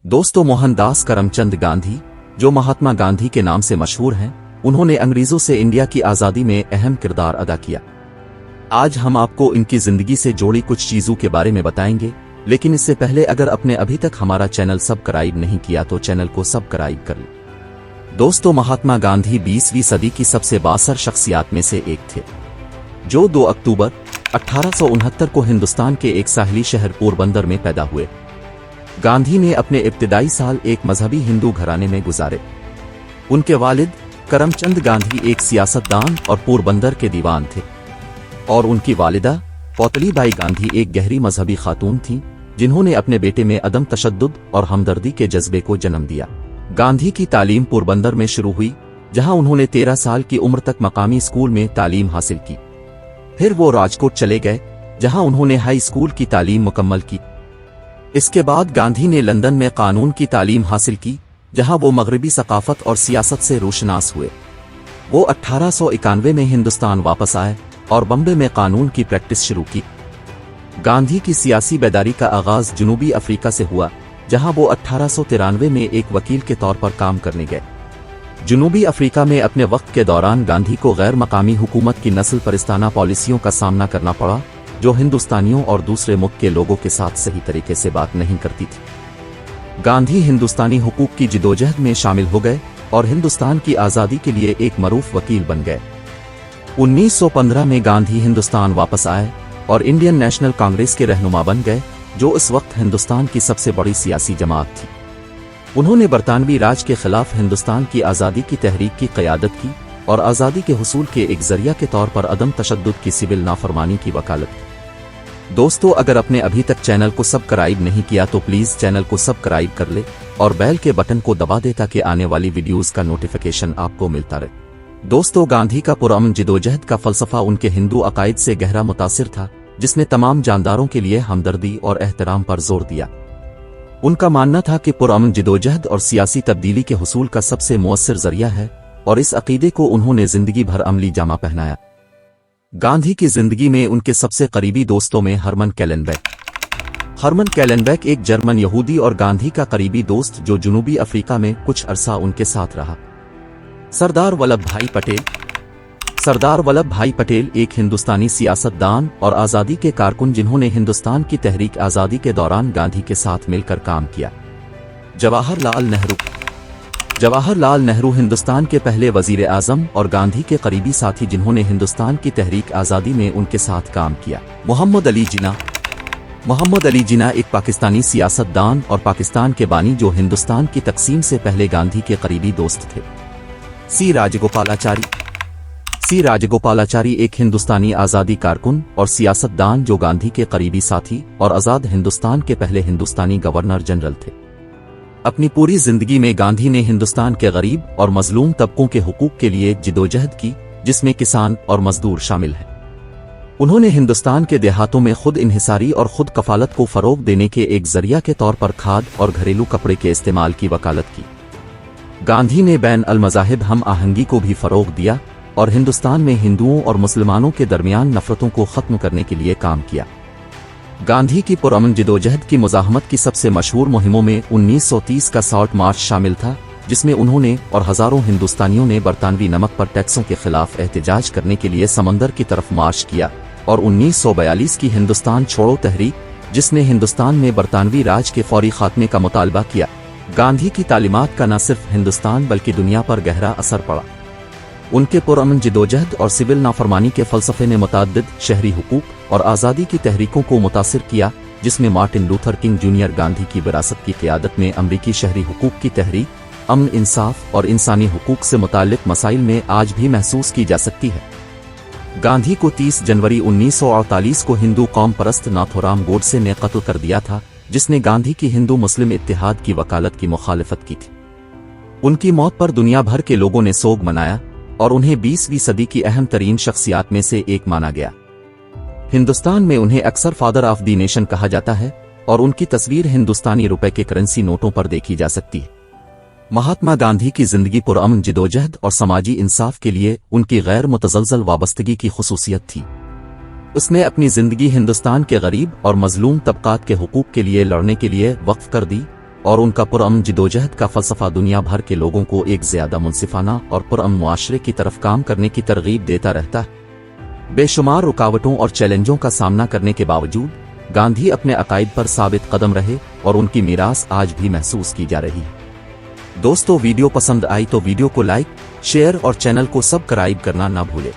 दोस्तों, मोहनदास करमचंद गांधी, जो महात्मा गांधी के नाम से मशहूर हैं, उन्होंने अंग्रेजों से इंडिया की आज़ादी में अहम किरदार अदा किया। आज हम आपको इनकी जिंदगी से जुड़ी कुछ चीजों के बारे में बताएंगे, लेकिन इससे पहले अगर आपने अभी तक हमारा चैनल सब्सक्राइब नहीं किया तो चैनल को सब्सक्राइब कर लें। दोस्तों, महात्मा गांधी 20वीं सदी की सबसे बासर शख्सियात में से एक थे, जो 2 अक्टूबर 1869 को हिंदुस्तान के एक साहिली शहर पोरबंदर में पैदा हुए। गांधी ने अपने इब्तिदाई साल एक मजहबी हिंदू घराने में गुजारे। उनके वालिद करमचंद गांधी एक सियासतदान और पोरबंदर के दीवान थे, और उनकी वालिदा पौतलीबाई गांधी एक गहरी मजहबी खातून थीं, जिन्होंने अपने बेटे में अदम तशद्दुद और हमदर्दी के जज्बे को जन्म दिया। गांधी की तालीम पोरबंदर में शुरू हुई, जहां उन्होंने 13 साल की उम्र तक मकामी स्कूल में तालीम हासिल की। फिर वो राजकोट चले गए, जहां उन्होंने हाई स्कूल की तालीम मुकम्मल की। इसके बाद गांधी ने लंदन में कानून की तालीम हासिल की, जहां वो मगरबी सकाफत और सियासत से रोशनास हुए। वो 1891 में हिंदुस्तान वापस आए और बम्बे में कानून की प्रैक्टिस शुरू की। गांधी की सियासी बेदारी का आगाज जनूबी अफ्रीका से हुआ, जहां वो 1893 में एक वकील के तौर पर काम करने गए। जनूबी अफ्रीका में अपने वक्त के दौरान गांधी को गैर मकामी हुकूमत की नस्ल परिस्ताना पॉलिसियों का सामना करना पड़ा, जो हिंदुस्तानियों और दूसरे मुल्क के लोगों के साथ सही तरीके से बात नहीं करती थी। गांधी हिंदुस्तानी हुकूक की जिदोजहद में शामिल हो गए और हिंदुस्तान की आज़ादी के लिए एक मरूफ वकील बन गए। 1915 में गांधी हिंदुस्तान वापस आए और इंडियन नेशनल कांग्रेस के रहनुमा बन गए, जो इस वक्त हिंदुस्तान की सबसे बड़ी सियासी जमात थी। उन्होंने बरतानवी राज के खिलाफ हिंदुस्तान की आज़ादी की तहरीक की क़यादत की और आज़ादी के हुसूल के एक जरिया के तौर पर अदम तशद्दुद की सिविल नाफरमानी की वकालत की। दोस्तों, अगर आपने अभी तक चैनल को सब्सक्राइब नहीं किया तो प्लीज़ चैनल को सब्सक्राइब कर ले और बेल के बटन को दबा दे ताकि आने वाली वीडियोस का नोटिफिकेशन आपको मिलता रहे। दोस्तों, गांधी का पुरअमन जिदोजहद का फलसफा उनके हिंदू अकायद से गहरा मुतासिर था, जिसने तमाम जानदारों के लिए हमदर्दी और एहतराम पर जोर दिया। उनका मानना था कि पुरअमन जिदोजहद और सियासी तब्दीली के हुसूल का सबसे मुअस्सिर जरिया है, और इस अकीदे को उन्होंने जिंदगी भर अमली जामा पहनाया। गांधी की जिंदगी में उनके सबसे करीबी दोस्तों में हरमन कैलेनबेक एक जर्मन यहूदी और गांधी का करीबी दोस्त, जो जनूबी अफ्रीका में कुछ अरसा उनके साथ रहा। सरदार वल्लभ भाई पटेल एक हिंदुस्तानी सियासतदान और आज़ादी के कारकुन, जिन्होंने हिंदुस्तान की तहरीक आज़ादी के दौरान गांधी के साथ मिलकर काम किया। जवाहरलाल नेहरू जिंदुस्तान के पहले वजीर आज़म और गांधी के करीबी साथी, जिन्होंने हिंदुस्तान की तहरीक आज़ादी में उनके साथ काम किया। मोहम्मद अली जिन्ना एक पाकिस्तानी सियासतदान और पाकिस्तान के बानी, जो हिंदुस्तान की तकसीम से पहले गांधी के करीबी दोस्त थे। सी राजगोपालाचारी एक हिंदुस्तानी आज़ादी कारकुन और सियासतदान, जो गांधी के करीबी साथी और आज़ाद हिंदुस्तान के पहले हिंदुस्तानी गवर्नर जनरल थे। अपनी पूरी जिंदगी में गांधी ने हिंदुस्तान के गरीब और मजलूम तबकों के हुकूक के लिए जिदोजहद की, जिसमें किसान और मजदूर शामिल हैं। उन्होंने हिंदुस्तान के देहातों में खुद इन्हिसारी और खुद कफालत को फरोग देने के एक जरिया के तौर पर खाद और घरेलू कपड़े के इस्तेमाल की वकालत की। गांधी ने बैन अल मज़ाहिब हम आहंगी को भी फरोग दिया और हिंदुस्तान में हिंदुओं और मुसलमानों के दरमियान नफरतों को खत्म करने के लिए काम किया। गांधी की पुरअमन जिदोजहद की मुज़ाहमत की सबसे मशहूर मुहिमों में 1930 का सॉल्ट मार्च शामिल था, जिसमें उन्होंने और हजारों हिंदुस्तानियों ने बरतानवी नमक पर टैक्सों के खिलाफ एहतजाज करने के लिए समंदर की तरफ मार्च किया, और 1942 की हिंदुस्तान छोड़ो तहरीक, जिसने हिंदुस्तान में बरतानवी राज के फौरी खात्मे का मुतालबा किया। गांधी की तालीमात का न सिर्फ हिंदुस्तान बल्कि दुनिया पर गहरा असर पड़ा। उनके पुरअमन जिदोजहद और सिविल नाफरमानी के फलसफे ने मुतअद्दिद शहरी हुकूक और आज़ादी की तहरीकों को मुतासिर किया, जिसमें Martin Luther king junior Gandhi की विरासत की क़यादत में अमरीकी शहरी हुकूक की तहरीक, अमन, इंसाफ और इंसानी हुकूक से मुताल्लिक मसाइल में आज भी महसूस की जा सकती है। गांधी को 30 जनवरी 1948 को हिंदू कौम परस्त नाथूराम गोडसे ने कत्ल कर दिया था, जिसने गांधी की हिंदू मुस्लिम इत्तेहाद की वकालत की मुखालिफत की थी। उनकी मौत पर दुनिया भर के लोगों ने सोग मनाया और उन्हें 20वीं सदी की अहम तरीन शख्सियात में से एक माना गया। हिंदुस्तान में उन्हें अक्सर फादर ऑफ द नेशन कहा जाता है और उनकी तस्वीर हिंदुस्तानी रुपए के करेंसी नोटों पर देखी जा सकती है। महात्मा गांधी की जिंदगी पुरअमन जिदोजहद और समाजी इंसाफ के लिए उनकी गैर मुतज़लज़ल वाबस्तगी की खुसूसियत थी। उसने अपनी जिंदगी हिंदुस्तान के गरीब और मजलूम तबकात के हुकूक के लिए लड़ने के लिए वक्फ कर दी और उनका पुरअमन जिदोजहद का फलसफा दुनिया भर के लोगों को एक ज्यादा मुनसिफाना और पुरअमन मुआशरे की तरफ काम करने की तरगीब देता रहता है। बेशुमार रुकावटों और चैलेंजों का सामना करने के बावजूद गांधी अपने अकायद पर साबित कदम रहे और उनकी मीरास आज भी महसूस की जा रही है। दोस्तों, वीडियो पसंद आई तो वीडियो को लाइक, शेयर और चैनल को सब्सक्राइब करना ना भूलें।